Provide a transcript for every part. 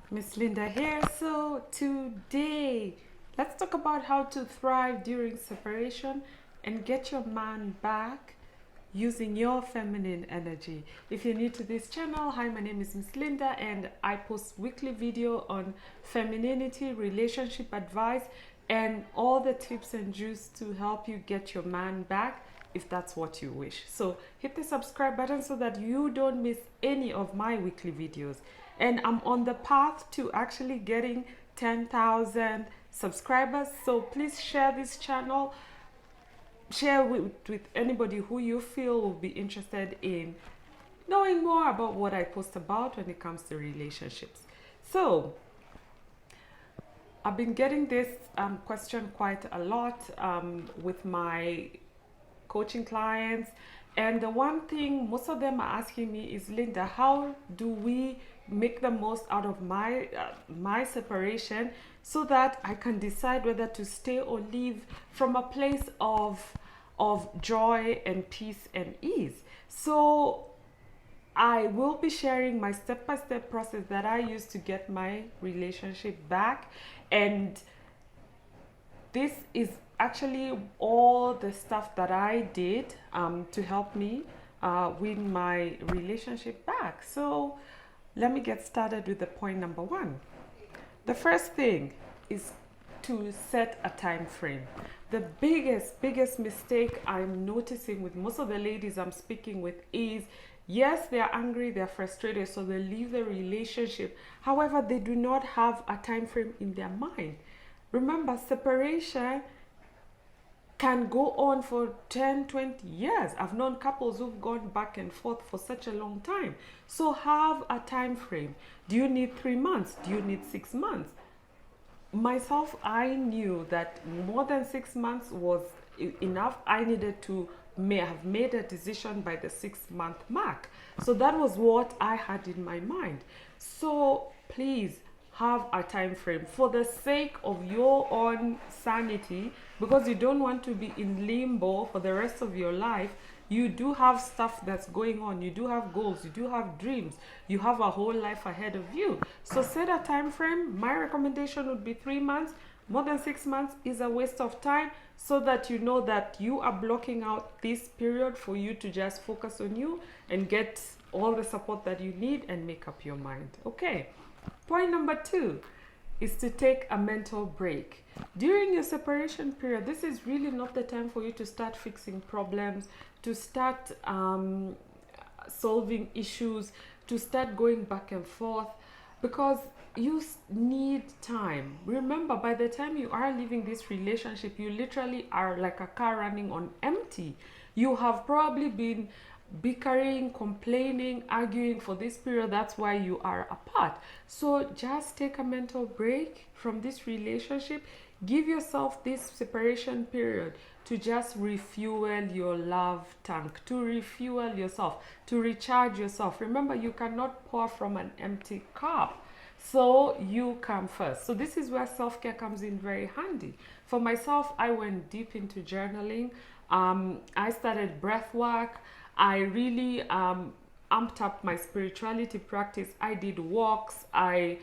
Miss Linda here. So today, let's talk about how to thrive during separation and get your man back using your feminine energy. If you're new to this channel, hi, my name is Miss Linda and I post weekly video on femininity, relationship advice, and all the tips and juice to help you get your man back if that's what you wish. So hit the subscribe button so that you don't miss any of my weekly videos. And I'm on the path to actually getting 10,000 subscribers. So please share this channel, share with anybody who you feel will be interested in knowing more about what I post about when it comes to relationships. So I've been getting this question quite a lot with my coaching clients, and the one thing most of them are asking me is, Linda, how do we make the most out of my separation so that I can decide whether to stay or leave from a place of joy and peace and ease? So I will be sharing my step-by-step process that I use to get my relationship back, and this is actually all the stuff that I did to help me win my relationship back. So let me get started with the point number one. The first thing is to set a time frame. The biggest mistake I'm noticing with most of the ladies I'm speaking with is, yes, they're angry, they're frustrated, so they leave the relationship. However, they do not have a time frame in their mind. Remember, separation can go on for 10, 20 years. I've known couples who've gone back and forth for such a long time. So have a time frame. Do you need 3 months? Do you need 6 months? Myself, I knew that more than 6 months was enough. I needed to have made a decision by the 6-month mark. So that was what I had in my mind. So please have a time frame for the sake of your own sanity, because you don't want to be in limbo for the rest of your life. You do have stuff that's going on, you do have goals, you do have dreams, you have a whole life ahead of you. So set a time frame. My recommendation would be 3 months. More than 6 months is a waste of time, so that you know that you are blocking out this period for you to just focus on you and get all the support that you need and make up your mind. Okay. Point number two is to take a mental break. During your separation period, this is really not the time for you to start fixing problems, to start solving issues, to start going back and forth, because you need time. Remember, by the time you are leaving this relationship, you literally are like a car running on empty. You have probably been bickering, complaining, arguing for this period. That's why you are apart. So just take a mental break from this relationship. Give yourself this separation period to just refuel your love tank, to refuel yourself, to recharge yourself. Remember, you cannot pour from an empty cup. So you come first. So this is where self-care comes in very handy. For myself, I went deep into journaling. I started breath work. I really amped up my spirituality practice. I did walks. I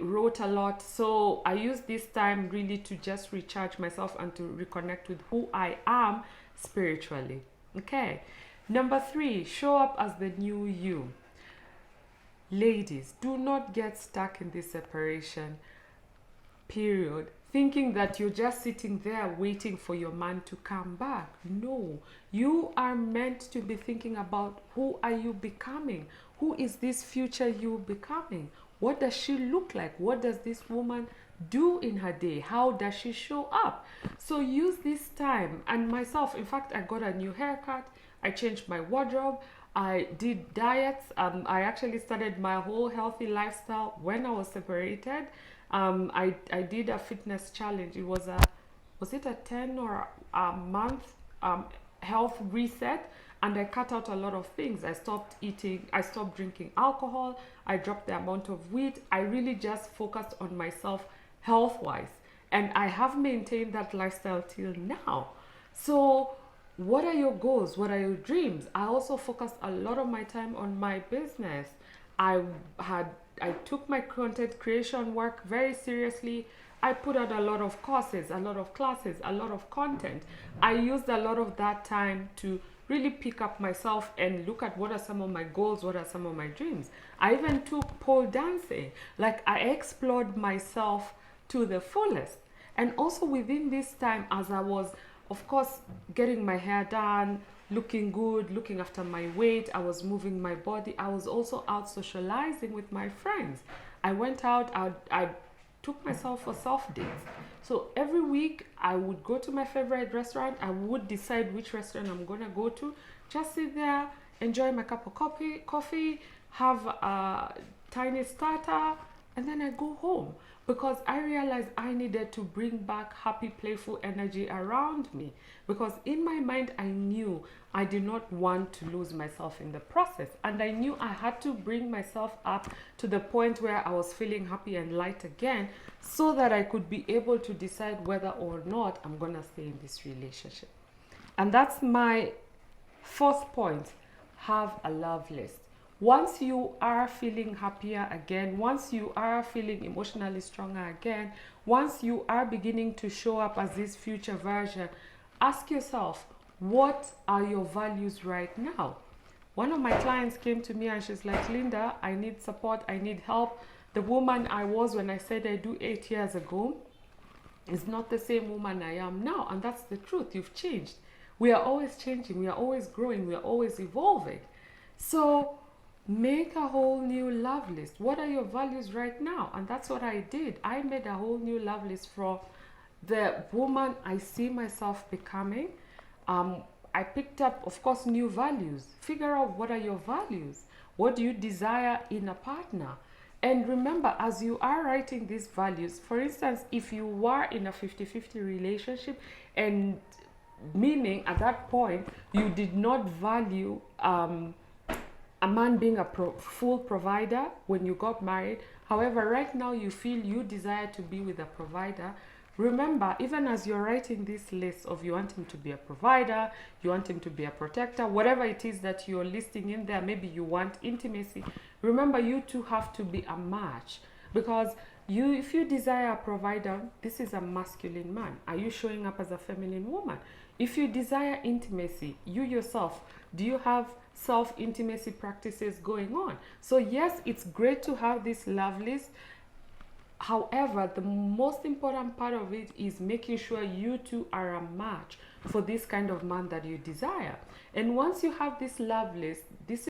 wrote a lot. So I used this time really to just recharge myself and to reconnect with who I am spiritually. Okay. Number 3, show up as the new you. Ladies, do not get stuck in this separation period thinking that you're just sitting there waiting for your man to come back. No, you are meant to be thinking about, who are you becoming? Who is this future you becoming? What does she look like? What does this woman do in her day? How does she show up? So use this time. And myself, in fact, I got a new haircut. I changed my wardrobe. I did diets. I actually started my whole healthy lifestyle when I was separated. I did a fitness challenge. It was it a 10 or a month health reset, and I cut out a lot of things. I stopped eating, I stopped drinking alcohol, I dropped the amount of weight. I really just focused on myself health wise, and I have maintained that lifestyle till now. So what are your goals? What are your dreams? I also focused a lot of my time on my business. I had I took my content creation work very seriously. I put out a lot of courses, a lot of classes, a lot of content. I used a lot of that time to really pick up myself and look at what are some of my goals, what are some of my dreams. I even took pole dancing. Like, I explored myself to the fullest. And also within this time, as I was, of course, getting my hair done, looking good, looking after my weight, I was moving my body, I was also out socializing with my friends. I went out, I took myself for soft dates. So every week I would go to my favorite restaurant. I would decide which restaurant I'm gonna go to. Just sit there, enjoy my cup of coffee, have a tiny starter, and then I go home, because I realized I needed to bring back happy, playful energy around me. Because in my mind, I knew I did not want to lose myself in the process. And I knew I had to bring myself up to the point where I was feeling happy and light again, so that I could be able to decide whether or not I'm going to stay in this relationship. And that's my fourth point. Have a love list. Once you are feeling happier again, once you are feeling emotionally stronger again, once you are beginning to show up as this future version, ask yourself, what are your values right now? One of my clients came to me and she's like, Linda, I need support, I need help. The woman I was when I said I do 8 years ago is not the same woman I am now. And that's the truth. You've changed. We are always changing. We are always growing. We are always evolving. So make a whole new love list. What are your values right now? And that's what I did. I made a whole new love list for the woman I see myself becoming. I picked up, of course, new values. Figure out, what are your values? What do you desire in a partner? And remember, as you are writing these values, for instance, if you were in a 50-50 relationship, and meaning at that point you did not value a man being a full provider when you got married, however, right now you feel you desire to be with a provider, remember, even as you're writing this list of you want him to be a provider, you want him to be a protector, whatever it is that you're listing in there, maybe you want intimacy, remember, you two have to be a match. Because if you desire a provider, this is a masculine man. Are you showing up as a feminine woman? If you desire intimacy, you yourself, do you have self-intimacy practices going on? So yes, it's great to have this love list. However, the most important part of it is making sure you two are a match for this kind of man that you desire. And once you have this love list, this